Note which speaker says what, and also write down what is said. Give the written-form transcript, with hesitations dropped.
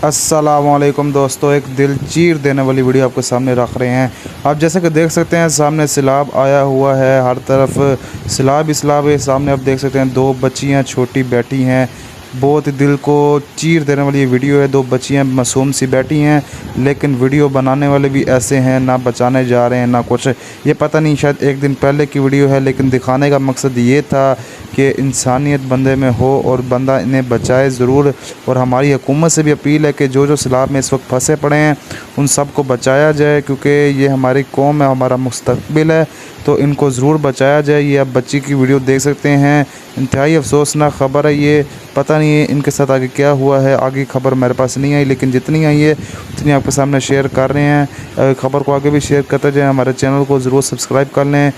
Speaker 1: अस्सलामुअलैकुम दोस्तों, एक दिल चीर देने वाली वीडियो आपके सामने रख रहे हैं। आप जैसे कि देख सकते हैं सामने सैलाब आया हुआ है, हर तरफ सैलाब ही सैलाब है। सामने आप देख सकते हैं दो बच्चियां छोटी बैठी हैं। बहुत दिल को चीर देने वाली ये वीडियो है। दो बच्चियां मासूम सी बैठी हैं, लेकिन वीडियो बनाने वाले भी ऐसे हैं, ना बचाने जा रहे हैं ना कुछ। ये पता नहीं, शायद एक दिन पहले की वीडियो है, लेकिन दिखाने का मकसद ये था कि इंसानियत बंदे में हो और बंदा इन्हें बचाए ज़रूर। और हमारी हुकूमत से भी अपील है कि जो जो सैलाब में इस वक्त फंसे पड़े हैं उन सब को बचाया जाए, क्योंकि ये हमारी कौम है, हमारा मुस्तकबिल है, तो इनको ज़रूर बचाया जाए। ये आप बच्ची की वीडियो देख सकते हैं। इंतहाई अफसोसनाक ख़बर है ये। पता नहीं है इनके साथ आगे क्या हुआ है, आगे खबर मेरे पास नहीं आई, लेकिन जितनी आई है उतनी आपके सामने शेयर कर रहे हैं। ख़बर को आगे भी शेयर करते जाएँ। हमारे चैनल को ज़रूर सब्सक्राइब कर लें।